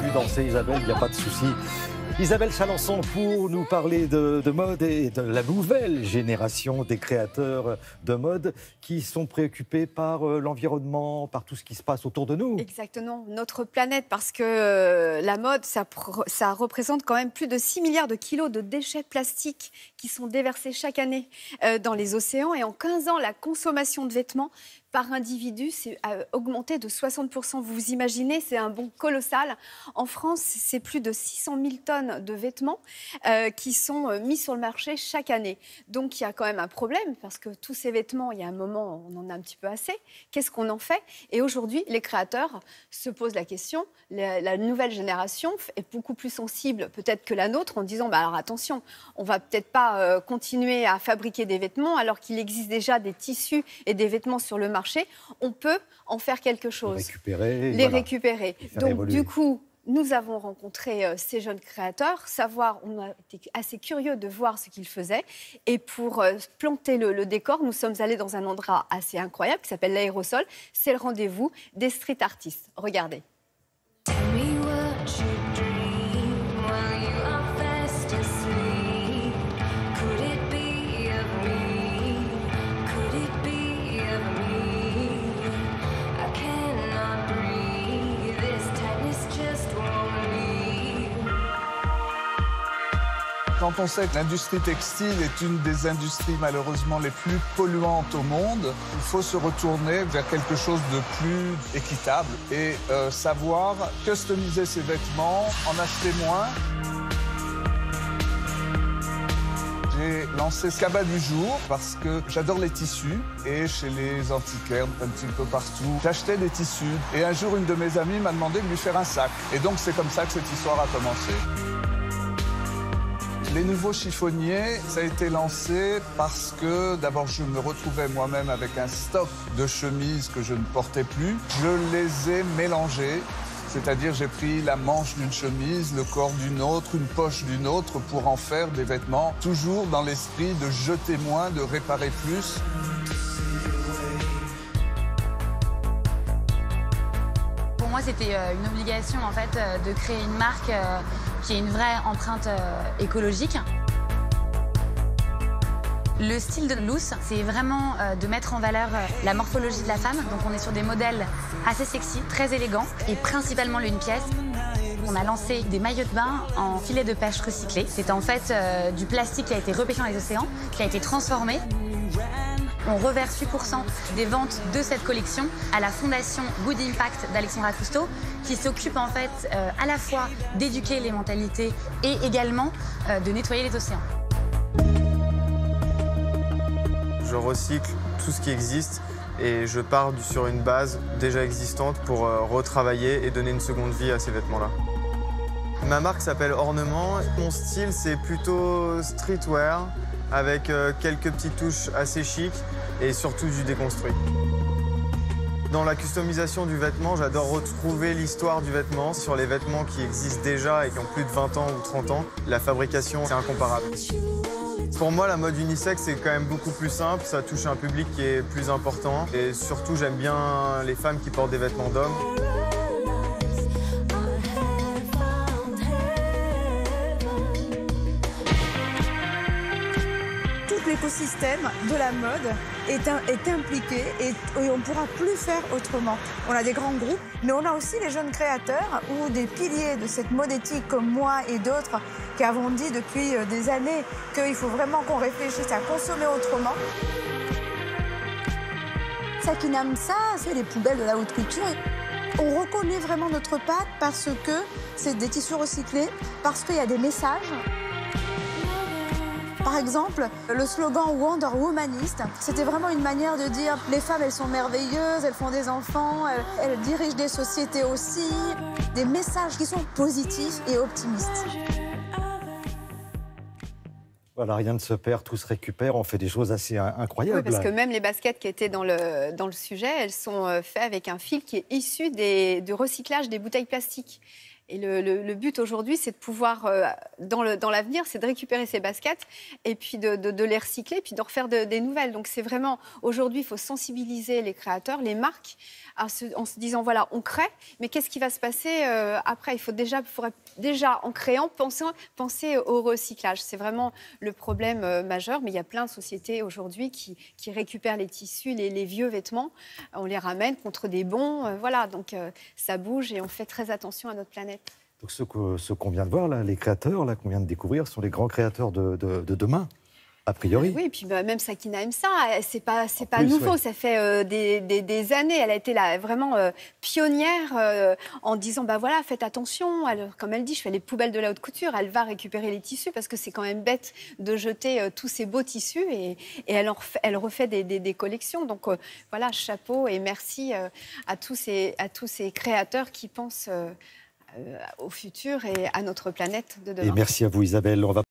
vue danser, Isabelle, il n'y a pas de souci. Isabelle Chalençon pour nous parler de mode et de la nouvelle génération des créateurs de mode qui sont préoccupés par l'environnement, par tout ce qui se passe autour de nous. Exactement, notre planète, parce que la mode, ça représente quand même plus de 6 milliards de kilos de déchets plastiques qui sont déversés chaque année dans les océans. Et en 15 ans, la consommation de vêtements par individu s'est augmenté de 60%. Vous vous imaginez, c'est un bond colossal. En France, c'est plus de 600 000 tonnes de vêtements qui sont mis sur le marché chaque année. Donc, il y a quand même un problème parce que tous ces vêtements, il y a un moment, on en a un petit peu assez. Qu'est-ce qu'on en fait? Et aujourd'hui, les créateurs se posent la question. La nouvelle génération est beaucoup plus sensible peut-être que la nôtre en disant, alors attention, on va peut-être pas continuer à fabriquer des vêtements alors qu'il existe déjà des tissus et des vêtements sur le marché. On peut en faire quelque chose. Les récupérer. Donc, évoluer. Du coup, nous avons rencontré ces jeunes créateurs, on a été assez curieux de voir ce qu'ils faisaient. Et pour planter le décor, nous sommes allés dans un endroit assez incroyable qui s'appelle l'Aérosol. C'est le rendez-vous des street artistes. Regardez. Quand on sait que l'industrie textile est une des industries malheureusement les plus polluantes au monde, il faut se retourner vers quelque chose de plus équitable et savoir customiser ses vêtements, en acheter moins. J'ai lancé Cabas du jour parce que j'adore les tissus et chez les antiquaires, un petit peu partout, j'achetais des tissus et un jour une de mes amies m'a demandé de lui faire un sac. Et donc c'est comme ça que cette histoire a commencé. Les nouveaux chiffonniers, ça a été lancé parce que d'abord je me retrouvais moi-même avec un stock de chemises que je ne portais plus. Je les ai mélangées, c'est-à-dire j'ai pris la manche d'une chemise, le corps d'une autre, une poche d'une autre pour en faire des vêtements, toujours dans l'esprit de jeter moins, de réparer plus. Pour moi, c'était une obligation en fait de créer une marque qui ait une vraie empreinte écologique. Le style de Loose, c'est vraiment de mettre en valeur la morphologie de la femme. Donc on est sur des modèles assez sexy, très élégants et principalement l'une pièce. On a lancé des maillots de bain en filet de pêche recyclé. C'est en fait du plastique qui a été repêché dans les océans, qui a été transformé. On reverse 8% des ventes de cette collection à la fondation Good Impact d'Alexandra Cousteau, qui s'occupe en fait à la fois d'éduquer les mentalités et également de nettoyer les océans. Je recycle tout ce qui existe et je pars sur une base déjà existante pour retravailler et donner une seconde vie à ces vêtements-là. Ma marque s'appelle Ornement. Mon style, c'est plutôt streetwear avec quelques petites touches assez chic et surtout du déconstruit. Dans la customisation du vêtement, j'adore retrouver l'histoire du vêtement sur les vêtements qui existent déjà et qui ont plus de 20 ans ou 30 ans. La fabrication, c'est incomparable. Pour moi, la mode unisexe, c'est quand même beaucoup plus simple. Ça touche un public qui est plus important. Et surtout, j'aime bien les femmes qui portent des vêtements d'hommes. L'écosystème de la mode est impliqué et on ne pourra plus faire autrement. On a des grands groupes, mais on a aussi les jeunes créateurs ou des piliers de cette mode éthique comme moi et d'autres qui avons dit depuis des années qu'il faut vraiment qu'on réfléchisse à consommer autrement. Sakinam, ça, c'est les poubelles de la haute couture. On reconnaît vraiment notre patte parce que c'est des tissus recyclés, parce qu'il y a des messages. Par exemple, le slogan Wonder Womaniste, c'était vraiment une manière de dire les femmes, elles sont merveilleuses, elles font des enfants, elles dirigent des sociétés aussi. Des messages qui sont positifs et optimistes. Voilà, rien ne se perd, tout se récupère, on fait des choses assez incroyables. Oui, parce que même les baskets qui étaient dans le sujet, elles sont faites avec un fil qui est issu du recyclage des bouteilles plastiques. Et le but aujourd'hui, c'est de pouvoir, dans l'avenir, c'est de récupérer ces baskets et puis de les recycler, puis d'en refaire des nouvelles. Donc c'est vraiment, aujourd'hui, il faut sensibiliser les créateurs, les marques, en se disant, voilà, on crée, mais qu'est-ce qui va se passer après? Il faudrait déjà, en créant, penser au recyclage. C'est vraiment le problème majeur, mais il y a plein de sociétés aujourd'hui qui récupèrent les tissus, les vieux vêtements, on les ramène contre des bons, voilà, donc ça bouge et on fait très attention à notre planète. Donc ce qu'on vient de voir, là, les créateurs là, qu'on vient de découvrir, sont les grands créateurs de demain, a priori. Oui, et puis même Sakina aime ça, c'est pas plus, nouveau, ouais. ça fait des années, elle a été là, vraiment pionnière en disant, voilà, faites attention, comme elle dit, je fais les poubelles de la haute couture, elle va récupérer les tissus parce que c'est quand même bête de jeter tous ces beaux tissus et elle refait des collections. Donc voilà, chapeau et merci à tous ces créateurs qui pensent au futur et à notre planète de demain. Et merci à vous Isabelle. On va